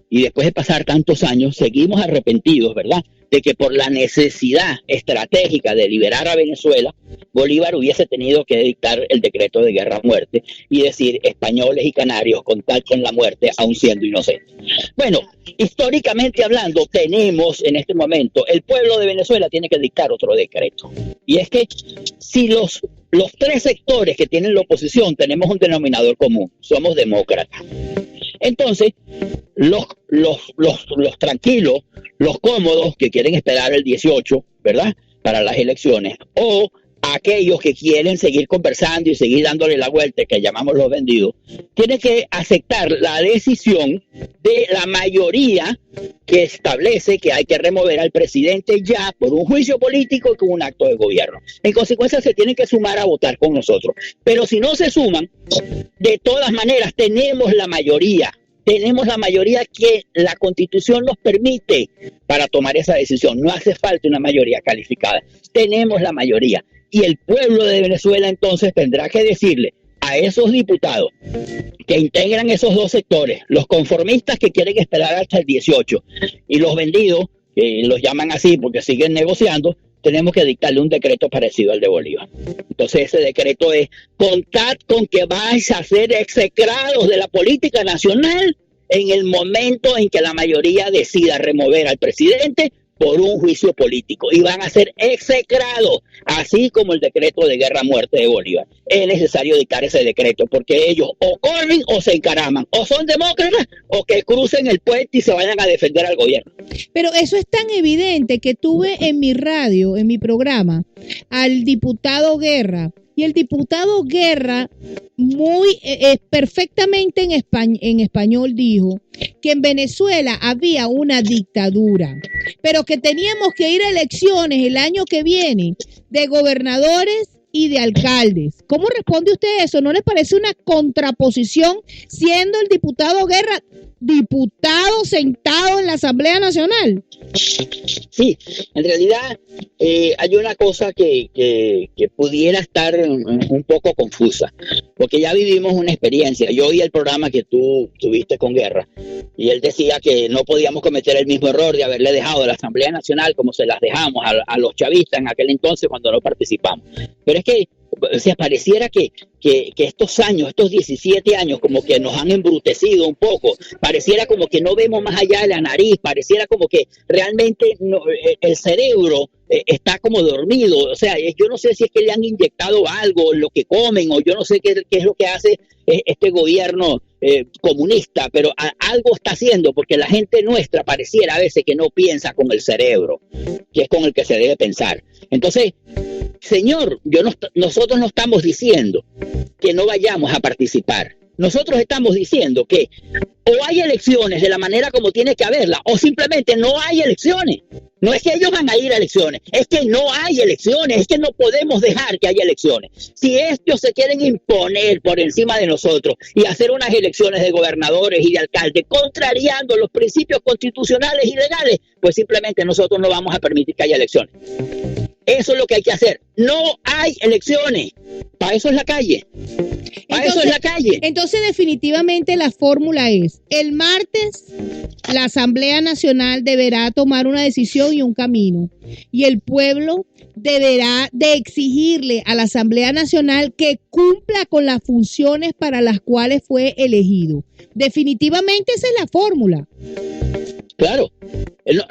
y después de pasar tantos años seguimos arrepentidos, ¿verdad?, de que por la necesidad estratégica de liberar a Venezuela, Bolívar hubiese tenido que dictar el decreto de guerra-muerte y decir españoles y canarios contar con la muerte aun siendo inocentes. Bueno, históricamente hablando, tenemos en este momento, el pueblo de Venezuela tiene que dictar otro decreto. Y es que si los 3 sectores que tienen la oposición tenemos un denominador común, somos demócratas. Entonces, los tranquilos, los cómodos que quieren esperar el 18, ¿verdad?, para las elecciones, o aquellos que quieren seguir conversando y seguir dándole la vuelta, que llamamos los vendidos, tienen que aceptar la decisión de la mayoría que establece que hay que remover al presidente ya por un juicio político y con un acto de gobierno. En consecuencia, se tienen que sumar a votar con nosotros. Pero si no se suman, de todas maneras tenemos la mayoría. Tenemos la mayoría que la Constitución nos permite para tomar esa decisión. No hace falta una mayoría calificada. Tenemos la mayoría. Y el pueblo de Venezuela entonces tendrá que decirle a esos diputados que integran esos 2 sectores, los conformistas que quieren esperar hasta el 18 y los vendidos, que los llaman así porque siguen negociando, tenemos que dictarle un decreto parecido al de Bolívar. Entonces ese decreto es: contad con que vais a ser execrados de la política nacional en el momento en que la mayoría decida remover al presidente por un juicio político, y van a ser execrados, así como el decreto de guerra a muerte de Bolívar. Es necesario dictar ese decreto, porque ellos o corren o se encaraman, o son demócratas, o que crucen el puente y se vayan a defender al gobierno. Pero eso es tan evidente que tuve en mi radio, en mi programa, al diputado Guerra, y el diputado Guerra perfectamente en español dijo que en Venezuela había una dictadura, pero que teníamos que ir a elecciones el año que viene de gobernadores y de alcaldes. ¿Cómo responde usted eso? ¿No le parece una contraposición siendo el diputado Guerra diputado sentado en la Asamblea Nacional? Sí, en realidad hay una cosa que pudiera estar un poco confusa, porque ya vivimos una experiencia. Yo oí el programa que tú tuviste con Guerra, y él decía que no podíamos cometer el mismo error de haberle dejado a la Asamblea Nacional como se las dejamos a los chavistas en aquel entonces cuando no participamos. Pero es que, o sea, pareciera que estos años, estos 17 años, como que nos han embrutecido un poco. Pareciera como que no vemos más allá de la nariz, pareciera como que realmente el cerebro está como dormido. O sea, yo no sé si es que le han inyectado algo en lo que comen, o yo no sé qué es lo que hace este gobierno comunista, pero algo está haciendo, porque la gente nuestra pareciera a veces que no piensa con el cerebro, que es con el que se debe pensar. Entonces, señor, nosotros no estamos diciendo que no vayamos a participar. Nosotros estamos diciendo que o hay elecciones de la manera como tiene que haberla, o simplemente no hay elecciones. No es que ellos van a ir a elecciones, es que no hay elecciones, es que no podemos dejar que haya elecciones. Si ellos se quieren imponer por encima de nosotros y hacer unas elecciones de gobernadores y de alcaldes contrariando los principios constitucionales y legales, pues simplemente nosotros no vamos a permitir que haya elecciones. Eso es lo que hay que hacer. No hay elecciones. Para eso es la calle. Eso es la calle. Entonces, definitivamente la fórmula es: el martes la Asamblea Nacional deberá tomar una decisión y un camino, y el pueblo deberá de exigirle a la Asamblea Nacional que cumpla con las funciones para las cuales fue elegido. Definitivamente esa es la fórmula. Claro,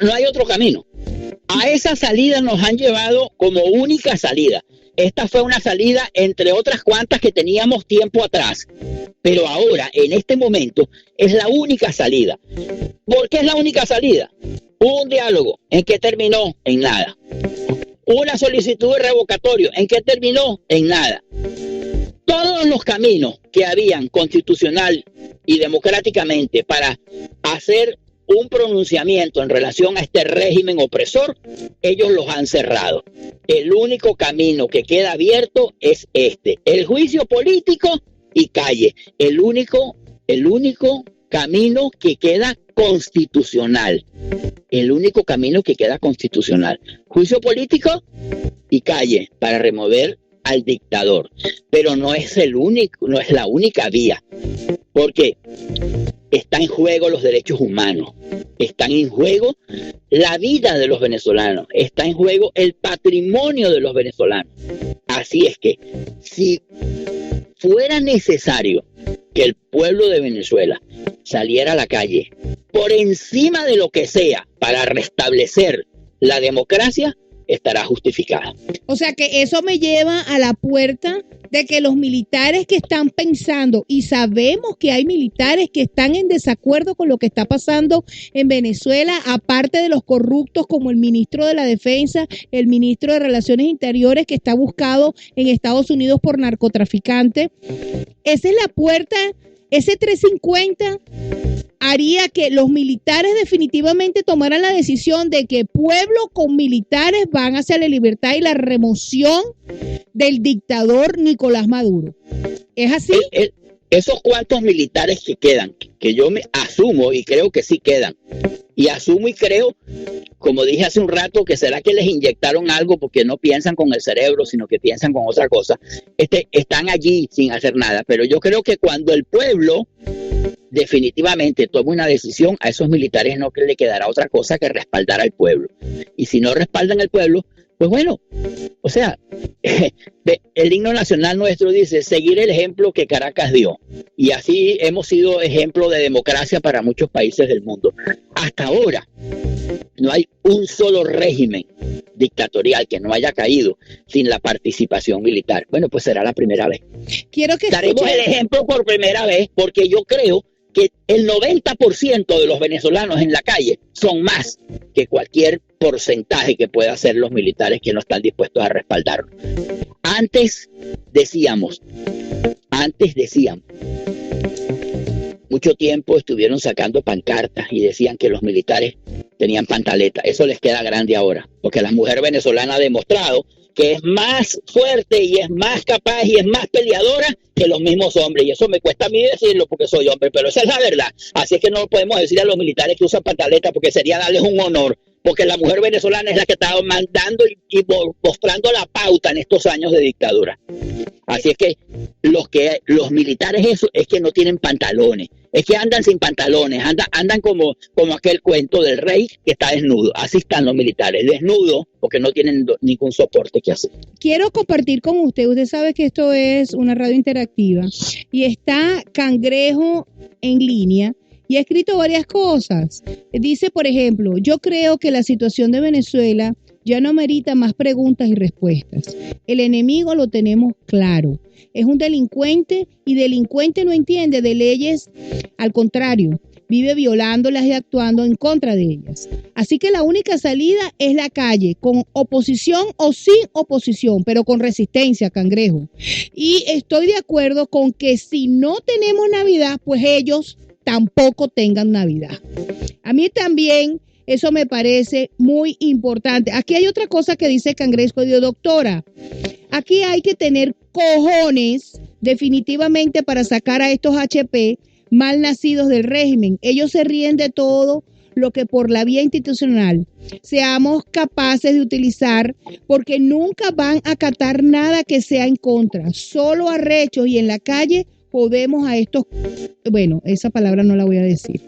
no hay otro camino. A esa salida nos han llevado como única salida. Esta fue una salida entre otras cuantas que teníamos tiempo atrás, pero ahora, en este momento, es la única salida. ¿Por qué es la única salida? Un diálogo. ¿En qué terminó? En nada. Una solicitud de revocatorio. ¿En qué terminó? En nada. Todos los caminos que habían constitucional y democráticamente para hacer un pronunciamiento en relación a este régimen opresor, ellos los han cerrado. El único camino que queda abierto es este: el juicio político y calle. El único camino que queda constitucional. El único camino que queda constitucional. Juicio político y calle para remover al dictador. Pero no es la única vía. Porque está en juego los derechos humanos, están en juego la vida de los venezolanos, está en juego el patrimonio de los venezolanos. Así es que, si fuera necesario que el pueblo de Venezuela saliera a la calle por encima de lo que sea para restablecer la democracia, estará justificada. O sea que eso me lleva a la puerta de que los militares que están pensando, y sabemos que hay militares que están en desacuerdo con lo que está pasando en Venezuela, aparte de los corruptos como el ministro de la Defensa, el ministro de Relaciones Interiores, que está buscado en Estados Unidos por narcotraficante. Esa es la puerta. Ese 350 haría que los militares definitivamente tomaran la decisión de que pueblo con militares van hacia la libertad y la remoción del dictador Nicolás Maduro. ¿Es así? Esos cuantos militares que quedan, que yo me asumo y creo que sí quedan, y asumo y creo, como dije hace un rato, que será que les inyectaron algo porque no piensan con el cerebro, sino que piensan con otra cosa, están allí sin hacer nada. Pero yo creo que cuando el pueblo definitivamente tome una decisión, a esos militares no le quedará otra cosa que respaldar al pueblo. Y si no respaldan al pueblo, Pues bueno, o sea, el himno nacional nuestro dice seguir el ejemplo que Caracas dio. Y así hemos sido ejemplo de democracia para muchos países del mundo. Hasta ahora no hay un solo régimen dictatorial que no haya caído sin la participación militar. Bueno, pues será la primera vez. Daremos el ejemplo por primera vez, porque yo creo que el 90% de los venezolanos en la calle son más que cualquier porcentaje que pueda hacer los militares que no están dispuestos a respaldarlo. Antes decíamos, mucho tiempo estuvieron sacando pancartas y decían que los militares tenían pantaleta. Eso les queda grande ahora, porque la mujer venezolana ha demostrado que es más fuerte y es más capaz y es más peleadora que los mismos hombres. Y eso me cuesta a mí decirlo porque soy hombre, pero esa es la verdad. Así es que no podemos decir a los militares que usan pantaleta porque sería darles un honor. Porque la mujer venezolana es la que está mandando y mostrando la pauta en estos años de dictadura. Así es que los militares eso es que no tienen pantalones, es que andan sin pantalones, andan como aquel cuento del rey que está desnudo. Así están los militares, desnudos, porque no tienen ningún soporte que hacer. Quiero compartir con usted sabe que esto es una radio interactiva y está Cangrejo en línea. Y ha escrito varias cosas. Dice, por ejemplo, yo creo que la situación de Venezuela ya no merita más preguntas y respuestas. El enemigo lo tenemos claro. Es un delincuente y delincuente no entiende de leyes. Al contrario, vive violándolas y actuando en contra de ellas. Así que la única salida es la calle, con oposición o sin oposición, pero con resistencia, Cangrejo. Y estoy de acuerdo con que si no tenemos Navidad, pues ellos tampoco tengan Navidad. A mí también eso me parece muy importante. Aquí hay otra cosa que dice Cangrejo, digo, doctora, aquí hay que tener cojones definitivamente para sacar a estos HP mal nacidos del régimen. Ellos se ríen de todo lo que por la vía institucional seamos capaces de utilizar, porque nunca van a acatar nada que sea en contra, solo arrechos, y en la calle podemos a estos, bueno, esa palabra no la voy a decir.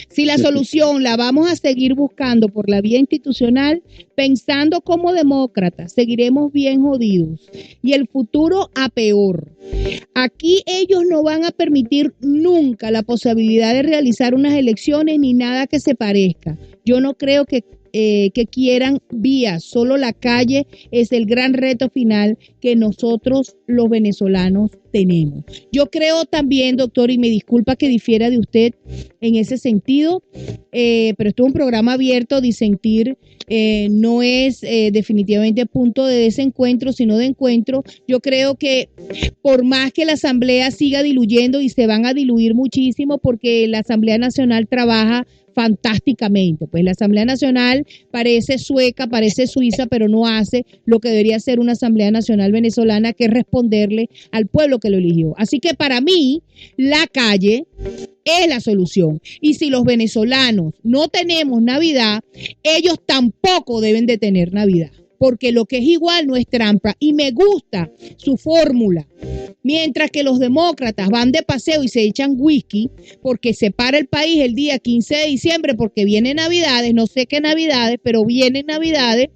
Si la solución la vamos a seguir buscando por la vía institucional, pensando como demócratas, seguiremos bien jodidos y el futuro a peor. Aquí ellos no van a permitir nunca la posibilidad de realizar unas elecciones ni nada que se parezca. Yo no creo que quieran vías, solo la calle es el gran reto final que nosotros los venezolanos tenemos. Yo creo también, doctor, y me disculpa que difiera de usted en ese sentido, pero esto es un programa abierto, disentir no es definitivamente punto de desencuentro, sino de encuentro. Yo creo que por más que la Asamblea siga diluyendo, y se van a diluir muchísimo porque la Asamblea Nacional trabaja fantásticamente, pues la Asamblea Nacional parece sueca, parece suiza, pero no hace lo que debería ser una Asamblea Nacional venezolana, que es responderle al pueblo que lo eligió. Así que para mí, la calle es la solución. Y si los venezolanos no tenemos Navidad, ellos tampoco deben de tener Navidad, porque lo que es igual no es trampa. Y me gusta su fórmula. Mientras que los demócratas van de paseo y se echan whisky, porque se para el país el día 15 de diciembre, porque vienen Navidades, no sé qué Navidades, pero vienen Navidades,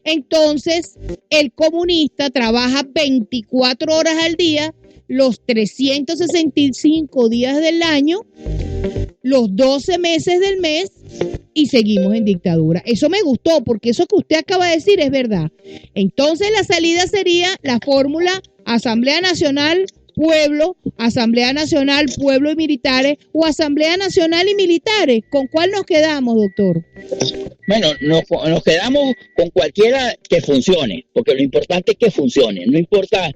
entonces el comunista trabaja 24 horas al día, los 365 días del año, los 12 meses del mes, y seguimos en dictadura. Eso me gustó, porque eso que usted acaba de decir es verdad. Entonces la salida sería la fórmula Asamblea Nacional, Pueblo, Asamblea Nacional, Pueblo y Militares, o Asamblea Nacional y Militares. ¿Con cuál nos quedamos, doctor? Bueno, nos quedamos con cualquiera que funcione, porque lo importante es que funcione, no importa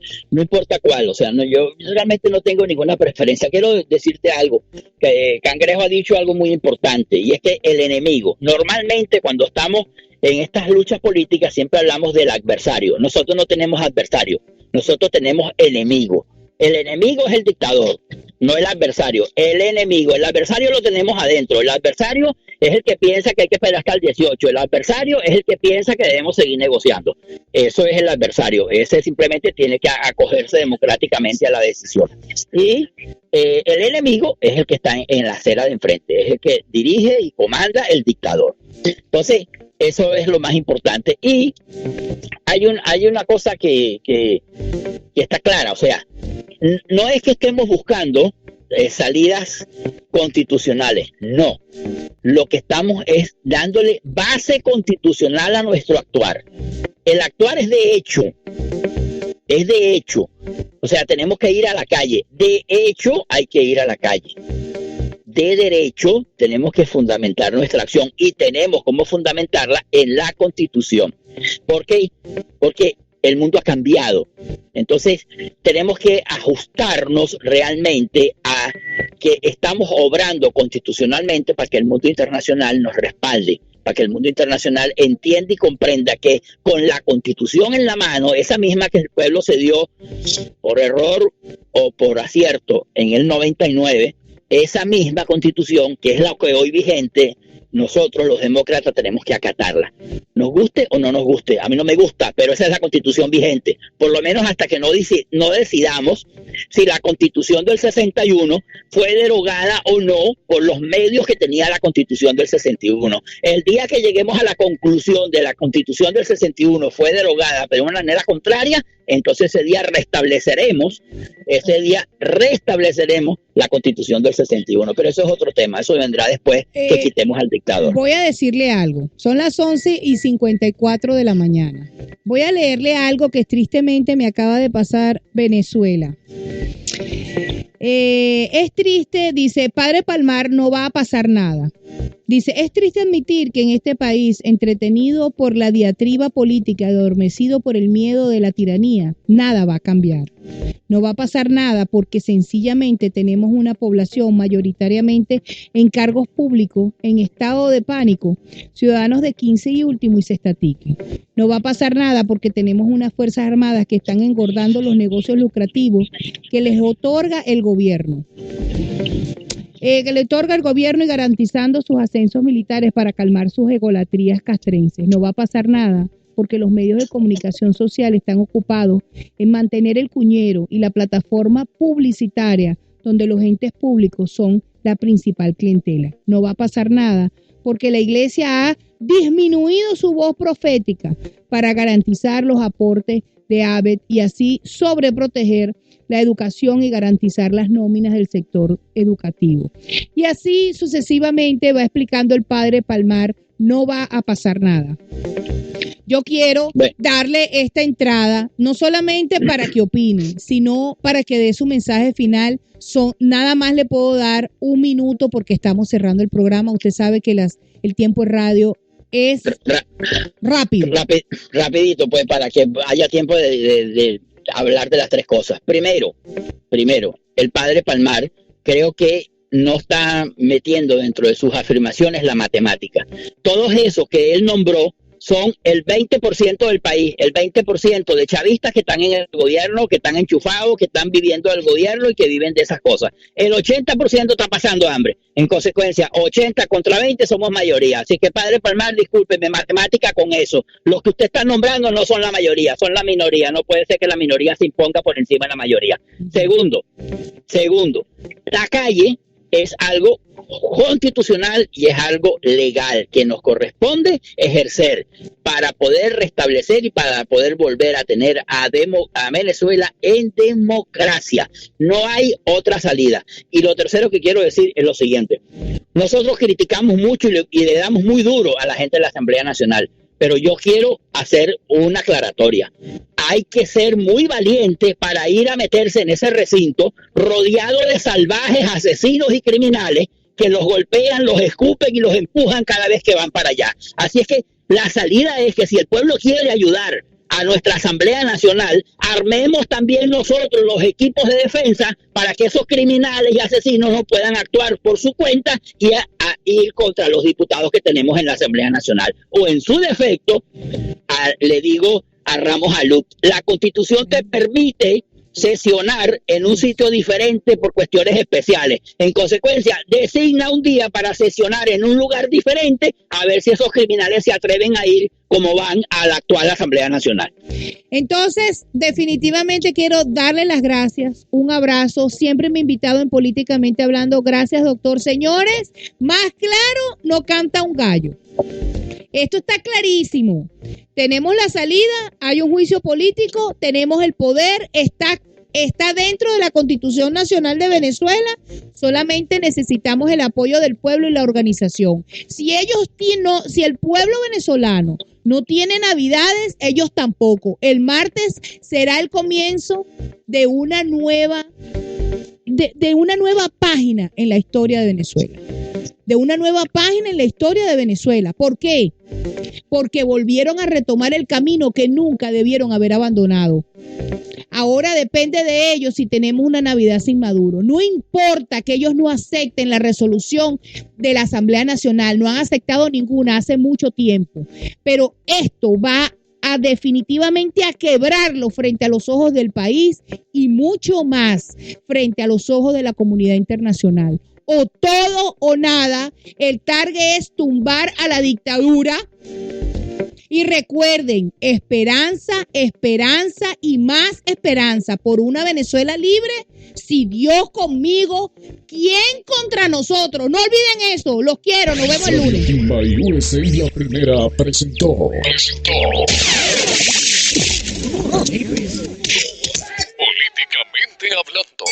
cuál. O sea, yo realmente no tengo ninguna preferencia. Quiero decirte algo, que Cangrejo ha dicho algo muy importante, y es que el enemigo, normalmente cuando estamos en estas luchas políticas siempre hablamos del adversario. Nosotros no tenemos adversario, nosotros tenemos enemigo. El enemigo es el dictador, no el adversario. El enemigo, el adversario lo tenemos adentro. El adversario es el que piensa que hay que esperar hasta el 18. El adversario es el que piensa que debemos seguir negociando. Eso es el adversario. Ese simplemente tiene que acogerse democráticamente a la decisión. Y el enemigo es el que está en la acera de enfrente, es el que dirige y comanda el dictador. Entonces, Eso es lo más importante. Y hay una cosa que está clara, o sea, no es que estemos buscando salidas constitucionales, no. Lo que estamos es dándole base constitucional a nuestro actuar. El actuar es de hecho. O sea, tenemos que ir a la calle. De hecho, hay que ir a la calle. De derecho, tenemos que fundamentar nuestra acción y tenemos cómo fundamentarla en la Constitución. ¿Por qué? Porque el mundo ha cambiado. Entonces, tenemos que ajustarnos realmente a que estamos obrando constitucionalmente para que el mundo internacional nos respalde, para que el mundo internacional entienda y comprenda que con la Constitución en la mano, esa misma que el pueblo se dio por error o por acierto en el 99, esa misma Constitución, que es la que hoy vigente, nosotros los demócratas tenemos que acatarla. Nos guste o no nos guste. A mí no me gusta, pero esa es la Constitución vigente. Por lo menos hasta que no decidamos si la Constitución del 61 fue derogada o no por los medios que tenía la Constitución del 61. El día que lleguemos a la conclusión de la Constitución del 61 fue derogada, pero de una manera contraria, entonces ese día restableceremos la Constitución del 61. Pero eso es otro tema. Eso vendrá después que quitemos al dictador. Voy a decirle algo. Son las 11:54 de la mañana. Voy a leerle algo que tristemente me acaba de pasar Venezuela. Es triste, dice, Padre Palmar, no va a pasar nada. Dice, es triste admitir que en este país, entretenido por la diatriba política, adormecido por el miedo de la tiranía, nada va a cambiar. No va a pasar nada porque sencillamente tenemos una población mayoritariamente en cargos públicos, en estado de pánico, ciudadanos de 15 y último y se estatiquen. No va a pasar nada porque tenemos unas fuerzas armadas que están engordando los negocios lucrativos que les otorga el gobierno. Que le otorga el gobierno y garantizando sus ascensos militares para calmar sus egolatrías castrenses. No va a pasar nada porque los medios de comunicación social están ocupados en mantener el cuñero y la plataforma publicitaria donde los entes públicos son la principal clientela. No va a pasar nada porque la iglesia ha disminuido su voz profética para garantizar los aportes de ABET y así sobreproteger la educación y garantizar las nóminas del sector educativo. Y así sucesivamente va explicando el padre Palmar, no va a pasar nada. Yo quiero darle esta entrada, no solamente para que opine, sino para que dé su mensaje final. Nada más le puedo dar 1 minuto porque estamos cerrando el programa. Usted sabe que el tiempo en radio es rápido. Rapidito, pues, para que haya tiempo de hablar de las 3 cosas. Primero, el padre Palmar creo que no está metiendo dentro de sus afirmaciones la matemática. Todos esos que él nombró son el 20% del país, el 20% de chavistas que están en el gobierno, que están enchufados, que están viviendo del gobierno y que viven de esas cosas. El 80% está pasando hambre. En consecuencia, 80 contra 20 somos mayoría. Así que, padre Palmar, discúlpeme, matemática con eso. Los que usted está nombrando no son la mayoría, son la minoría. No puede ser que la minoría se imponga por encima de la mayoría. Segundo, la calle es algo constitucional y es algo legal que nos corresponde ejercer para poder restablecer y para poder volver a tener a Venezuela en democracia. No hay otra salida. Y lo tercero que quiero decir es lo siguiente. Nosotros criticamos mucho y le damos muy duro a la gente de la Asamblea Nacional, pero yo quiero hacer una aclaratoria. Hay que ser muy valiente para ir a meterse en ese recinto rodeado de salvajes, asesinos y criminales que los golpean, los escupen y los empujan cada vez que van para allá. Así es que la salida es que si el pueblo quiere ayudar a nuestra Asamblea Nacional, armemos también nosotros los equipos de defensa para que esos criminales y asesinos no puedan actuar por su cuenta y a ir contra los diputados que tenemos en la Asamblea Nacional. O en su defecto, le digo a Ramos Alup, la Constitución te permite sesionar en un sitio diferente por cuestiones especiales. En consecuencia, designa un día para sesionar en un lugar diferente a ver si esos criminales se atreven a ir como van a la actual Asamblea Nacional. Entonces, definitivamente quiero darle las gracias, un abrazo, siempre me ha invitado en Políticamente Hablando. Gracias, doctor. Señores, más claro no canta un gallo. Esto está clarísimo. Tenemos la salida, hay un juicio político, tenemos el poder, está dentro de la Constitución Nacional de Venezuela, solamente necesitamos el apoyo del pueblo y la organización. Si el pueblo venezolano no tiene navidades, ellos tampoco. El martes será el comienzo de una nueva página en la historia de Venezuela. De una nueva página en la historia de Venezuela. ¿Por qué? Porque volvieron a retomar el camino que nunca debieron haber abandonado. Ahora depende de ellos si tenemos una Navidad sin Maduro. No importa que ellos no acepten la resolución de la Asamblea Nacional, no han aceptado ninguna hace mucho tiempo, pero esto va a definitivamente a quebrarlo frente a los ojos del país y mucho más frente a los ojos de la comunidad internacional. O todo o nada, el target es tumbar a la dictadura. Y recuerden, esperanza, esperanza y más esperanza por una Venezuela libre. Si Dios conmigo, ¿quién contra nosotros? No olviden eso, los quiero, nos vemos el lunes. Timba y USA La Primera presentó Políticamente Hablando.